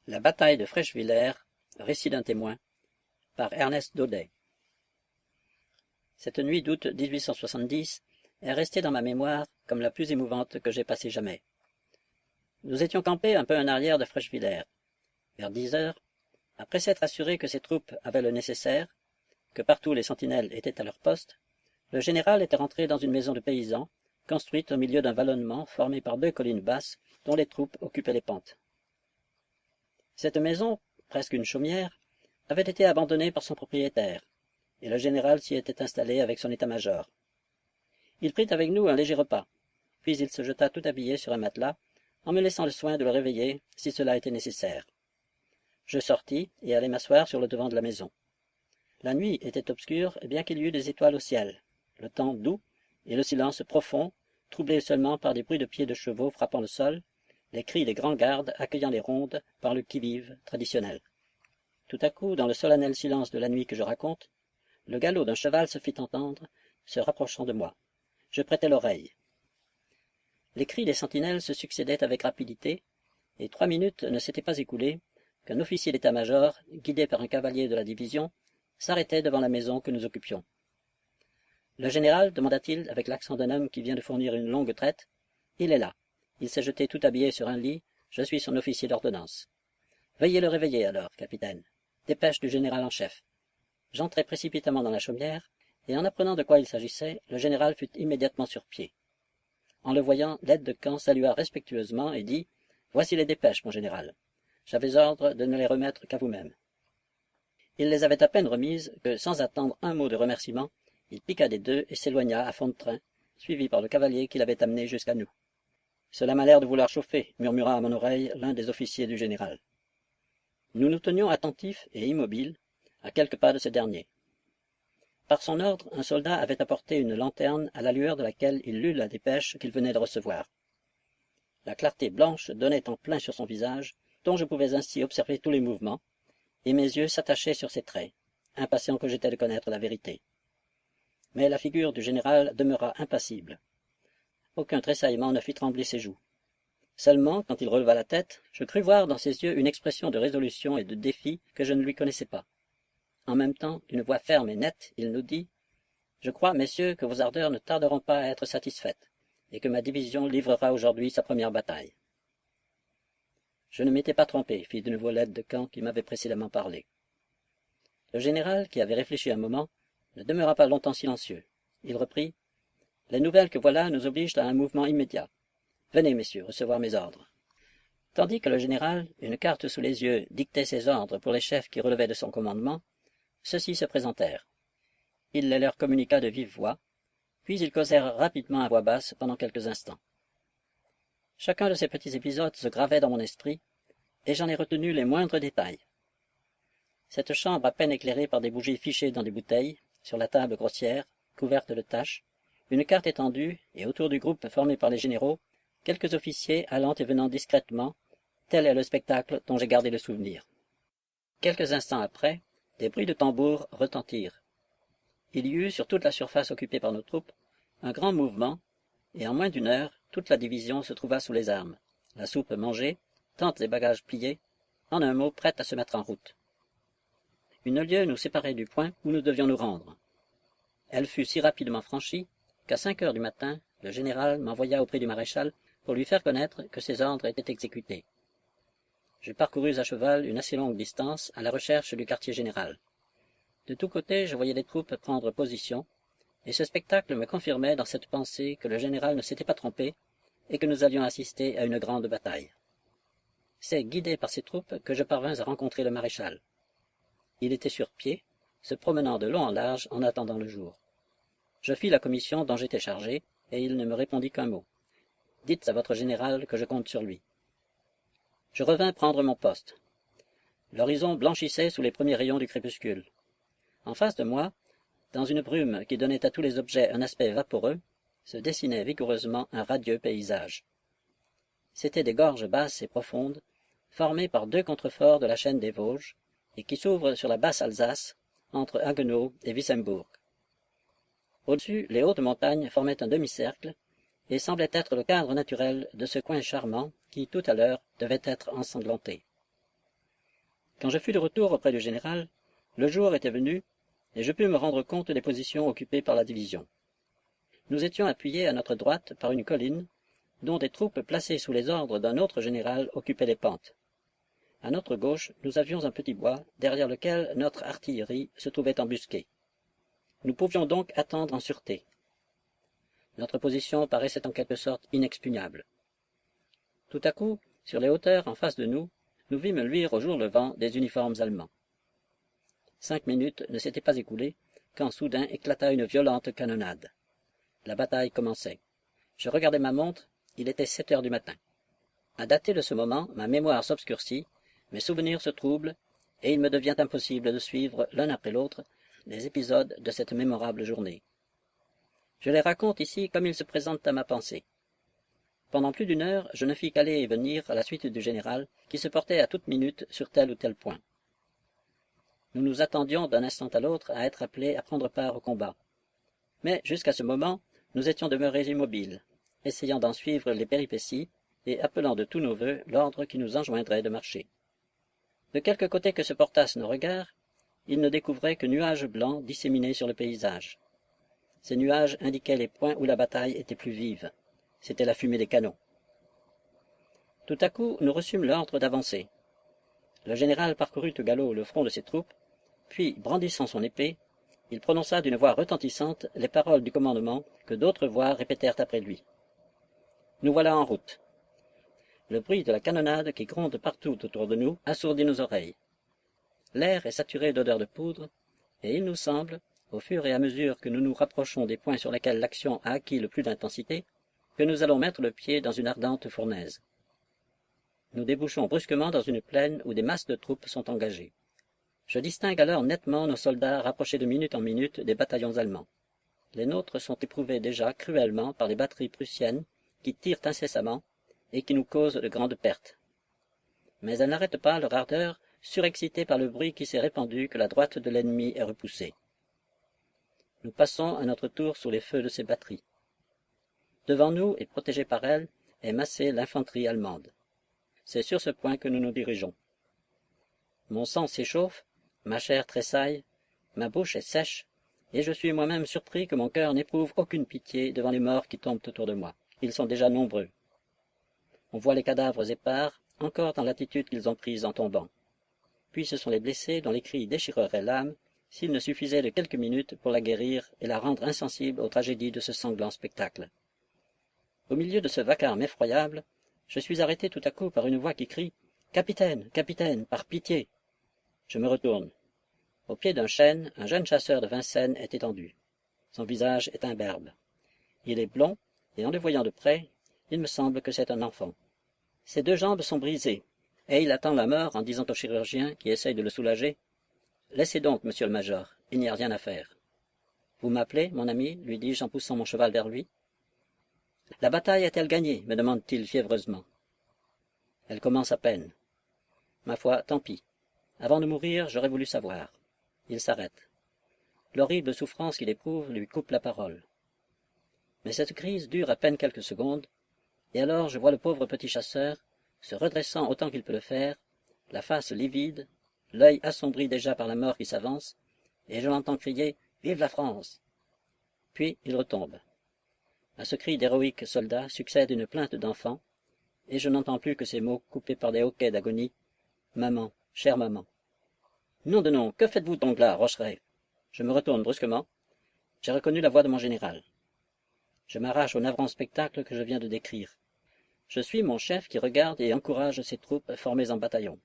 La bataille de Frechevillers, récit d'un témoin, par Ernest Daudet. Cette nuit d'août 1870 est restée dans ma mémoire comme la plus émouvante que j'ai passée jamais. Nous étions campés un peu en arrière de Frechevillers. Vers 10 heures, après s'être assuré que ses troupes avaient le nécessaire, que partout les sentinelles étaient à leur poste, le général était rentré dans une maison de paysans, construite au milieu d'un vallonnement formé par 2 collines basses dont les troupes occupaient les pentes. Cette maison, presque une chaumière, avait été abandonnée par son propriétaire, et le général s'y était installé avec son état-major. Il prit avec nous un léger repas, puis il se jeta tout habillé sur un matelas, en me laissant le soin de le réveiller si cela était nécessaire. Je sortis et allai m'asseoir sur le devant de la maison. La nuit était obscure, bien qu'il y eût des étoiles au ciel, le temps doux et le silence profond, troublé seulement par des bruits de pieds de chevaux frappant le sol, les cris des grands gardes accueillant les rondes par le qui-vive traditionnel. Tout à coup, dans le solennel silence de la nuit que je raconte, le galop d'un cheval se fit entendre, se rapprochant de moi. Je prêtai l'oreille. Les cris des sentinelles se succédaient avec rapidité, et 3 minutes ne s'étaient pas écoulées qu'un officier d'état-major, guidé par un cavalier de la division, s'arrêtait devant la maison que nous occupions. « Le général, demanda-t-il avec l'accent d'un homme qui vient de fournir une longue traite, il est là. Il s'est jeté tout habillé sur un lit, je suis son officier d'ordonnance. Veuillez le réveiller alors, capitaine. Dépêche du général en chef. » J'entrai précipitamment dans la chaumière, et en apprenant de quoi il s'agissait, le général fut immédiatement sur pied. En le voyant, l'aide-de-camp salua respectueusement et dit « Voici les dépêches, mon général. J'avais ordre de ne les remettre qu'à vous-même. » Il les avait à peine remises que, sans attendre un mot de remerciement, il piqua des 2 et s'éloigna à fond de train, suivi par le cavalier qui l'avait amené jusqu'à nous. « Cela m'a l'air de vouloir chauffer, » murmura à mon oreille l'un des officiers du général. Nous nous tenions attentifs et immobiles, à quelques pas de ce dernier. Par son ordre, un soldat avait apporté une lanterne à la lueur de laquelle il lut la dépêche qu'il venait de recevoir. La clarté blanche donnait en plein sur son visage, dont je pouvais ainsi observer tous les mouvements, et mes yeux s'attachaient sur ses traits, impatient que j'étais de connaître la vérité. Mais la figure du général demeura impassible. Aucun tressaillement ne fit trembler ses joues. Seulement, quand il releva la tête, je crus voir dans ses yeux une expression de résolution et de défi que je ne lui connaissais pas. En même temps, d'une voix ferme et nette, il nous dit « Je crois, messieurs, que vos ardeurs ne tarderont pas à être satisfaites, et que ma division livrera aujourd'hui sa première bataille. » Je ne m'étais pas trompé, fit d'une voix l'aide-de-camp qui m'avait précédemment parlé. Le général, qui avait réfléchi un moment, ne demeura pas longtemps silencieux. Il reprit « Les nouvelles que voilà nous obligent à un mouvement immédiat. Venez, messieurs, recevoir mes ordres. » Tandis que le général, une carte sous les yeux, dictait ses ordres pour les chefs qui relevaient de son commandement, ceux-ci se présentèrent. Il les leur communiqua de vive voix, puis ils causèrent rapidement à voix basse pendant quelques instants. Chacun de ces petits épisodes se gravait dans mon esprit, et j'en ai retenu les moindres détails. Cette chambre à peine éclairée par des bougies fichées dans des bouteilles, sur la table grossière, couverte de taches, une carte étendue, et autour du groupe formé par les généraux, quelques officiers allant et venant discrètement, tel est le spectacle dont j'ai gardé le souvenir. Quelques instants après, des bruits de tambours retentirent. Il y eut, sur toute la surface occupée par nos troupes, un grand mouvement, et en moins d'1 heure, toute la division se trouva sous les armes, la soupe mangée, tentes et bagages pliés, en un mot prête à se mettre en route. Une lieue nous séparait du point où nous devions nous rendre. Elle fut si rapidement franchie qu'à 5 heures du matin, le général m'envoya auprès du maréchal pour lui faire connaître que ses ordres étaient exécutés. Je parcourus à cheval une assez longue distance à la recherche du quartier général. De tous côtés, je voyais les troupes prendre position, et ce spectacle me confirmait dans cette pensée que le général ne s'était pas trompé et que nous allions assister à une grande bataille. C'est guidé par ces troupes que je parvins à rencontrer le maréchal. Il était sur pied, se promenant de long en large en attendant le jour. Je fis la commission dont j'étais chargé, et il ne me répondit qu'un mot. « Dites à votre général que je compte sur lui. » Je revins prendre mon poste. L'horizon blanchissait sous les premiers rayons du crépuscule. En face de moi, dans une brume qui donnait à tous les objets un aspect vaporeux, se dessinait vigoureusement un radieux paysage. C'étaient des gorges basses et profondes, formées par 2 contreforts de la chaîne des Vosges, et qui s'ouvrent sur la basse Alsace, entre Haguenau et Wissembourg. Au-dessus, les hautes montagnes formaient un demi-cercle, et semblaient être le cadre naturel de ce coin charmant qui, tout à l'heure, devait être ensanglanté. Quand je fus de retour auprès du général, le jour était venu, et je pus me rendre compte des positions occupées par la division. Nous étions appuyés à notre droite par une colline, dont des troupes placées sous les ordres d'un autre général occupaient les pentes. À notre gauche, nous avions un petit bois, derrière lequel notre artillerie se trouvait embusquée. Nous pouvions donc attendre en sûreté. Notre position paraissait en quelque sorte inexpugnable. Tout à coup, sur les hauteurs en face de nous, nous vîmes luire au jour levant des uniformes allemands. 5 minutes ne s'étaient pas écoulées quand soudain éclata une violente canonnade. La bataille commençait. Je regardai ma montre, il était 7 heures du matin. À dater de ce moment, ma mémoire s'obscurcit, mes souvenirs se troublent, et il me devient impossible de suivre, l'un après l'autre, les épisodes de cette mémorable journée. Je les raconte ici comme ils se présentent à ma pensée. Pendant plus d'une heure, je ne fis qu'aller et venir à la suite du général, qui se portait à toute minute sur tel ou tel point. Nous nous attendions d'un instant à l'autre à être appelés à prendre part au combat. Mais jusqu'à ce moment, nous étions demeurés immobiles, essayant d'en suivre les péripéties et appelant de tous nos vœux l'ordre qui nous enjoindrait de marcher. De quelque côté que se portassent nos regards, ils ne découvraient que nuages blancs disséminés sur le paysage. Ces nuages indiquaient les points où la bataille était plus vive. C'était la fumée des canons. Tout à coup, nous reçûmes l'ordre d'avancer. Le général parcourut au galop le front de ses troupes, puis, brandissant son épée, il prononça d'une voix retentissante les paroles du commandement que d'autres voix répétèrent après lui. Nous voilà en route. Le bruit de la canonnade qui gronde partout autour de nous assourdit nos oreilles. L'air est saturé d'odeur de poudre, et il nous semble, au fur et à mesure que nous nous rapprochons des points sur lesquels l'action a acquis le plus d'intensité, que nous allons mettre le pied dans une ardente fournaise. Nous débouchons brusquement dans une plaine où des masses de troupes sont engagées. Je distingue alors nettement nos soldats rapprochés de minute en minute des bataillons allemands. Les nôtres sont éprouvés déjà cruellement par les batteries prussiennes qui tirent incessamment et qui nous causent de grandes pertes. Mais elles n'arrêtent pas leur ardeur, surexcitées par le bruit qui s'est répandu que la droite de l'ennemi est repoussée. Nous passons à notre tour sous les feux de ces batteries. Devant nous, et protégée par elles, est massée l'infanterie allemande. C'est sur ce point que nous nous dirigeons. Mon sang s'échauffe, ma chair tressaille, ma bouche est sèche, et je suis moi-même surpris que mon cœur n'éprouve aucune pitié devant les morts qui tombent autour de moi. Ils sont déjà nombreux. On voit les cadavres épars, encore dans l'attitude qu'ils ont prise en tombant. Puis ce sont les blessés dont les cris déchireraient l'âme, s'il ne suffisait de quelques minutes pour la guérir et la rendre insensible aux tragédies de ce sanglant spectacle. Au milieu de ce vacarme effroyable, je suis arrêté tout à coup par une voix qui crie « Capitaine, capitaine, par pitié !» Je me retourne. Au pied d'un chêne, un jeune chasseur de Vincennes est étendu. Son visage est imberbe. Il est blond, et en le voyant de près, il me semble que c'est un enfant. Ses 2 jambes sont brisées, et il attend la mort en disant au chirurgien qui essaye de le soulager « Laissez donc, monsieur le major, il n'y a rien à faire. »« Vous m'appelez, mon ami ?» lui dis-je en poussant mon cheval vers lui. « La bataille est-elle gagnée ?» me demande-t-il fiévreusement. « Elle commence à peine. » Ma foi, tant pis. Avant de mourir, j'aurais voulu savoir. Il s'arrête. L'horrible souffrance qu'il éprouve lui coupe la parole. Mais cette crise dure à peine quelques secondes, et alors je vois le pauvre petit chasseur, se redressant autant qu'il peut le faire, la face livide, l'œil assombri déjà par la mort qui s'avance, et je l'entends crier « Vive la France !» Puis il retombe. À ce cri d'héroïque soldat succède une plainte d'enfant, et je n'entends plus que ces mots coupés par des hoquets d'agonie. « Maman, chère maman. » Nom de nom, que faites-vous donc là, Rocheret? Je me retourne brusquement. J'ai reconnu la voix de mon général. Je m'arrache au navrant spectacle que je viens de décrire. Je suis mon chef qui regarde et encourage ses troupes formées en bataillon.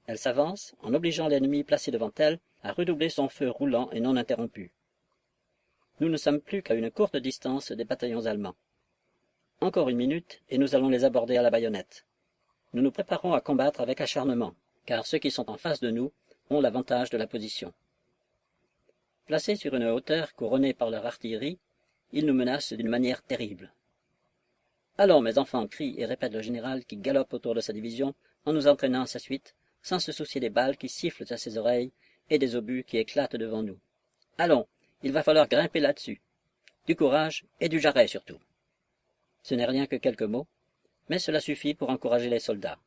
Elle s'avance, en obligeant l'ennemi placé devant elle à redoubler son feu roulant et non interrompu. Nous ne sommes plus qu'à une courte distance des bataillons allemands. Encore une minute, et nous allons les aborder à la baïonnette. Nous nous préparons à combattre avec acharnement, car ceux qui sont en face de nous ont l'avantage de la position. Placés sur une hauteur couronnée par leur artillerie, ils nous menacent d'une manière terrible. « Allons, mes enfants !» crie et répète le général qui galope autour de sa division en nous entraînant à sa suite, sans se soucier des balles qui sifflent à ses oreilles et des obus qui éclatent devant nous. « Allons, il va falloir grimper là-dessus. Du courage et du jarret surtout. » Ce n'est rien que quelques mots, mais cela suffit pour encourager les soldats.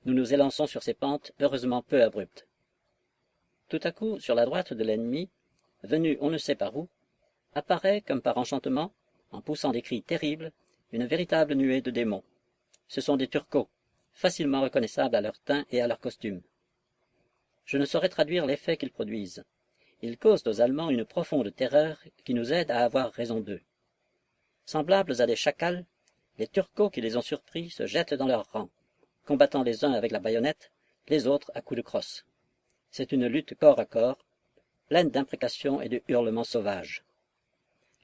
nous nous élançons sur ces pentes heureusement peu abruptes. Tout à coup, sur la droite de l'ennemi, venu on ne sait par où, apparaît, comme par enchantement, en poussant des cris terribles, une véritable nuée de démons. Ce sont des Turcos, facilement reconnaissables à leur teint et à leur costume. Je ne saurais traduire l'effet qu'ils produisent. Ils causent aux Allemands une profonde terreur qui nous aide à avoir raison d'eux. Semblables à des chacals, les Turcos qui les ont surpris se jettent dans leurs rangs, combattant les uns avec la baïonnette, les autres à coups de crosse. C'est une lutte corps à corps, pleine d'imprécations et de hurlements sauvages.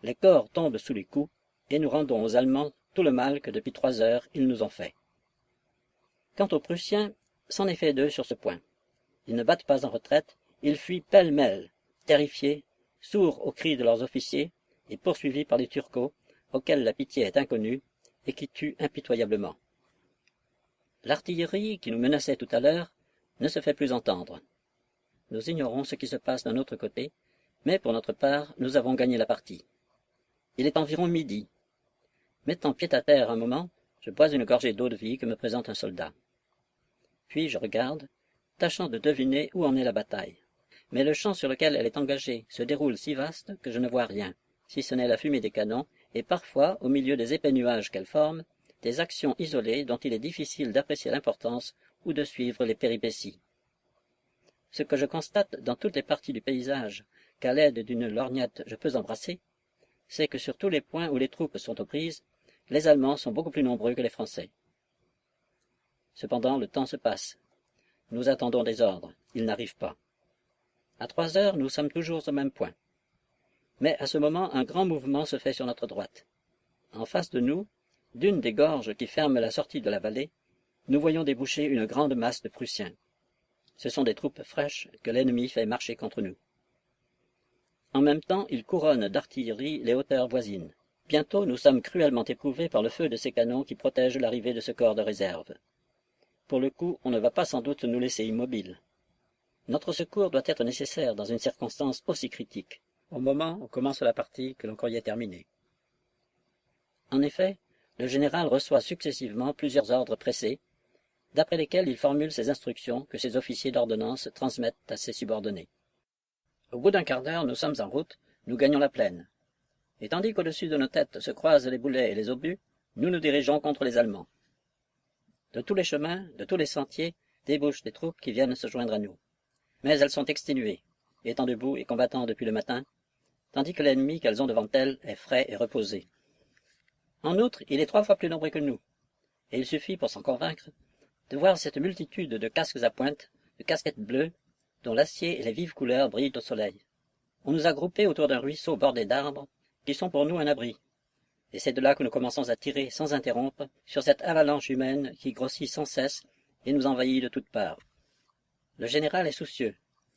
Les corps tombent sous les coups, et nous rendons aux Allemands tout le mal que depuis 3 heures ils nous ont fait. Quant aux Prussiens, c'en est fait d'eux sur ce point. Ils ne battent pas en retraite, ils fuient pêle-mêle, terrifiés, sourds aux cris de leurs officiers, et poursuivis par les Turcos, auxquels la pitié est inconnue, et qui tuent impitoyablement. L'artillerie qui nous menaçait tout à l'heure ne se fait plus entendre. Nous ignorons ce qui se passe d'un autre côté, mais pour notre part, nous avons gagné la partie. Il est environ midi. Mettant pied à terre un moment, je bois une gorgée d'eau-de-vie que me présente un soldat. Puis je regarde, tâchant de deviner où en est la bataille. Mais le champ sur lequel elle est engagée se déroule si vaste que je ne vois rien, si ce n'est la fumée des canons, et parfois, au milieu des épais nuages qu'elle forme, des actions isolées dont il est difficile d'apprécier l'importance ou de suivre les péripéties. Ce que je constate dans toutes les parties du paysage qu'à l'aide d'une lorgnette je peux embrasser, c'est que sur tous les points où les troupes sont aux prises, les Allemands sont beaucoup plus nombreux que les Français. Cependant, le temps se passe. Nous attendons des ordres. Ils n'arrivent pas. À 3 heures, nous sommes toujours au même point. Mais à ce moment, un grand mouvement se fait sur notre droite. En face de nous, d'une des gorges qui ferment la sortie de la vallée, nous voyons déboucher une grande masse de Prussiens. Ce sont des troupes fraîches que l'ennemi fait marcher contre nous. En même temps, il couronne d'artillerie les hauteurs voisines. Bientôt, nous sommes cruellement éprouvés par le feu de ces canons qui protègent l'arrivée de ce corps de réserve. Pour le coup, on ne va pas sans doute nous laisser immobiles. Notre secours doit être nécessaire dans une circonstance aussi critique, au moment où commence la partie que l'on croyait terminée. En effet, le général reçoit successivement plusieurs ordres pressés, d'après lesquels il formule ses instructions que ses officiers d'ordonnance transmettent à ses subordonnés. Au bout d'un quart d'heure, nous sommes en route, nous gagnons la plaine. Et tandis qu'au-dessus de nos têtes se croisent les boulets et les obus, nous nous dirigeons contre les Allemands. De tous les chemins, de tous les sentiers, débouchent des troupes qui viennent se joindre à nous. Mais elles sont exténuées, étant debout et combattant depuis le matin, tandis que l'ennemi qu'elles ont devant elles est frais et reposé. En outre, il est 3 fois plus nombreux que nous, et il suffit, pour s'en convaincre, de voir cette multitude de casques à pointe, de casquettes bleues, dont l'acier et les vives couleurs brillent au soleil. On nous a groupés autour d'un ruisseau bordé d'arbres, qui sont pour nous un abri, et c'est de là que nous commençons à tirer sans interrompre sur cette avalanche humaine qui grossit sans cesse et nous envahit de toutes parts. Le général est soucieux.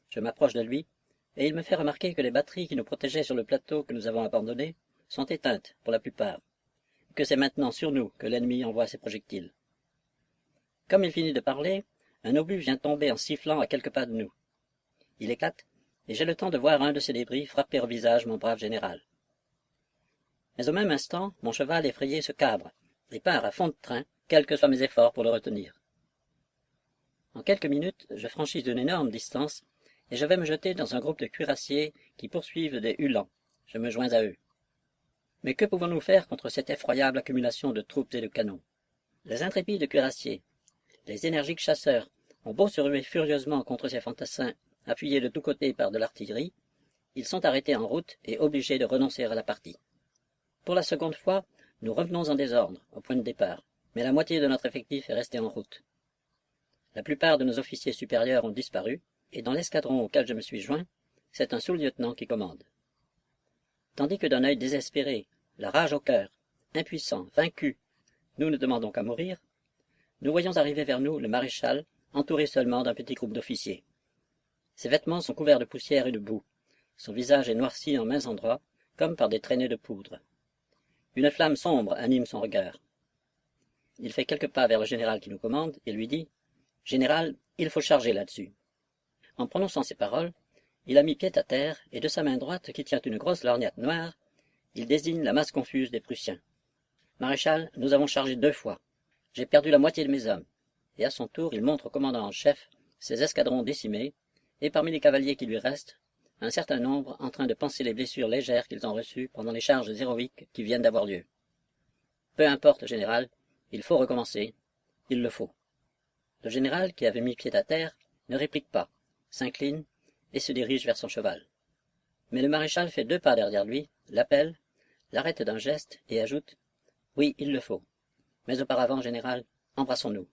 Je m'approche de lui, et il me fait remarquer que les batteries qui nous protégeaient sur le plateau que nous avons abandonné sont éteintes pour la plupart, et que c'est maintenant sur nous que l'ennemi envoie ses projectiles. Comme il finit de parler, un obus vient tomber en sifflant à quelques pas de nous. Il éclate, et j'ai le temps de voir un de ces débris frapper au visage mon brave général. Mais au même instant, mon cheval effrayé se cabre, et part à fond de train, quels que soient mes efforts pour le retenir. En quelques minutes, je franchis une énorme distance, et je vais me jeter dans un groupe de cuirassiers qui poursuivent des Uhlans. Je me joins à eux. Mais que pouvons-nous faire contre cette effroyable accumulation de troupes et de canons? Les intrépides cuirassiers, les énergiques chasseurs, ont beau se ruer furieusement contre ces fantassins, appuyés de tous côtés par de l'artillerie, ils sont arrêtés en route et obligés de renoncer à la partie. Pour la seconde fois, nous revenons en désordre, au point de départ, mais la moitié de notre effectif est restée en route. La plupart de nos officiers supérieurs ont disparu, et dans l'escadron auquel je me suis joint, c'est un sous-lieutenant qui commande. Tandis que d'un œil désespéré, la rage au cœur, impuissant, vaincu, nous ne demandons qu'à mourir, nous voyons arriver vers nous le maréchal, entouré seulement d'un petit groupe d'officiers. Ses vêtements sont couverts de poussière et de boue, son visage est noirci en maint endroits, comme par des traînées de poudre. Une flamme sombre anime son regard. Il fait quelques pas vers le général qui nous commande et lui dit « Général, il faut charger là-dessus. » En prononçant ces paroles, il a mis pied à terre et de sa main droite qui tient une grosse lorgnette noire, il désigne la masse confuse des Prussiens. « Maréchal, nous avons chargé 2 fois. J'ai perdu la moitié de mes hommes. et à son tour il montre au commandant en chef ses escadrons décimés, et parmi les cavaliers qui lui restent, un certain nombre en train de panser les blessures légères qu'ils ont reçues pendant les charges héroïques qui viennent d'avoir lieu. Peu importe, général, il faut recommencer, il le faut. Le général, qui avait mis pied à terre, ne réplique pas, s'incline et se dirige vers son cheval. Mais le maréchal fait 2 pas derrière lui, l'appelle, l'arrête d'un geste et ajoute « Oui, il le faut. Mais auparavant, général, embrassons-nous. »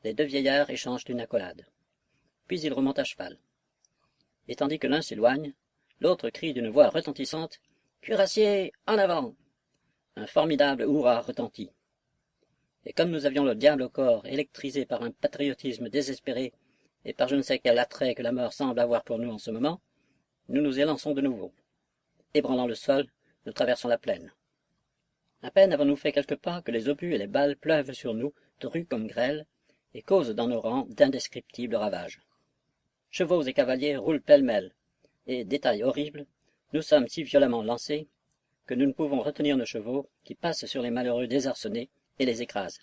Les 2 vieillards échangent une accolade. Puis ils remontent à cheval. Et tandis que l'un s'éloigne, l'autre crie d'une voix retentissante « Cuirassiers, en avant !» Un formidable hurrah retentit. Et comme nous avions le diable au corps, électrisé par un patriotisme désespéré et par je ne sais quel attrait que la mort semble avoir pour nous en ce moment, nous nous élançons de nouveau. Ébranlant le sol, nous traversons la plaine. À peine avons-nous fait quelques pas que les obus et les balles pleuvent sur nous, drues comme grêle, et causent dans nos rangs d'indescriptibles ravages. Chevaux et cavaliers roulent pêle-mêle, et, détail horrible, nous sommes si violemment lancés que nous ne pouvons retenir nos chevaux qui passent sur les malheureux désarçonnés et les écrasent.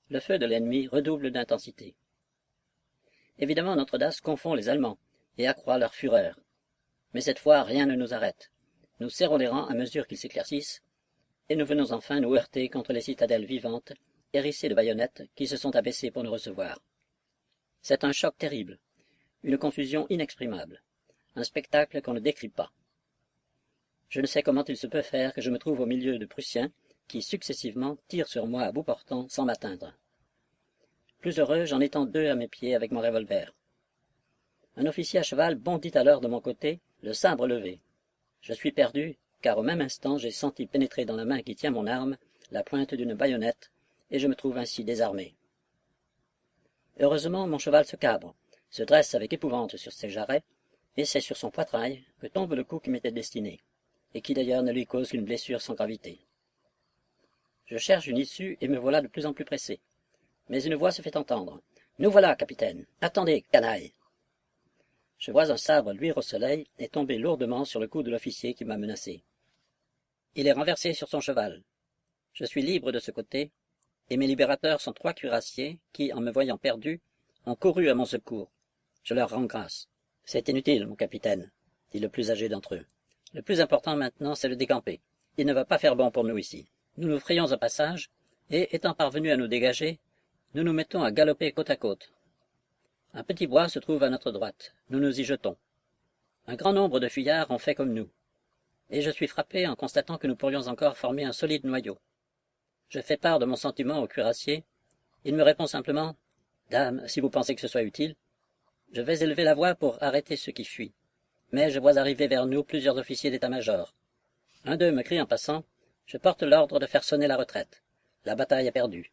Le feu de l'ennemi redouble d'intensité. Évidemment, notre audace confond les Allemands et accroît leur fureur. Mais cette fois, rien ne nous arrête. Nous serrons les rangs à mesure qu'ils s'éclaircissent, et nous venons enfin nous heurter contre les citadelles vivantes, hérissées de baïonnettes, qui se sont abaissées pour nous recevoir. C'est un choc terrible, une confusion inexprimable, un spectacle qu'on ne décrit pas. Je ne sais comment il se peut faire que je me trouve au milieu de Prussiens qui, successivement, tirent sur moi à bout portant sans m'atteindre. Plus heureux, j'en étends 2 à mes pieds avec mon revolver. Un officier à cheval bondit alors de mon côté, le sabre levé. Je suis perdu, car au même instant j'ai senti pénétrer dans la main qui tient mon arme la pointe d'une baïonnette, et je me trouve ainsi désarmé. Heureusement, mon cheval se cabre, se dresse avec épouvante sur ses jarrets, et c'est sur son poitrail que tombe le coup qui m'était destiné, et qui d'ailleurs ne lui cause qu'une blessure sans gravité. Je cherche une issue et me voilà de plus en plus pressé. Mais une voix se fait entendre. « Nous voilà, capitaine. Attendez, canaille !» Je vois un sabre luire au soleil et tomber lourdement sur le cou de l'officier qui m'a menacé. Il est renversé sur son cheval. Je suis libre de ce côté, et mes libérateurs sont 3 cuirassiers qui, en me voyant perdu, ont couru à mon secours. Je leur rends grâce. « C'est inutile, mon capitaine, » dit le plus âgé d'entre eux. « Le plus important maintenant, c'est de décamper. Il ne va pas faire bon pour nous ici. Nous nous frayons un passage, et, étant parvenus à nous dégager, nous nous mettons à galoper côte à côte. Un petit bois se trouve à notre droite. Nous nous y jetons. Un grand nombre de fuyards ont fait comme nous, et je suis frappé en constatant que nous pourrions encore former un solide noyau. Je fais part de mon sentiment au cuirassier. Il me répond simplement « Dame, si vous pensez que ce soit utile. » Je vais élever la voix pour arrêter ceux qui fuient, mais je vois arriver vers nous plusieurs officiers d'état-major. Un d'eux me crie en passant « Je porte l'ordre de faire sonner la retraite. La bataille est perdue. »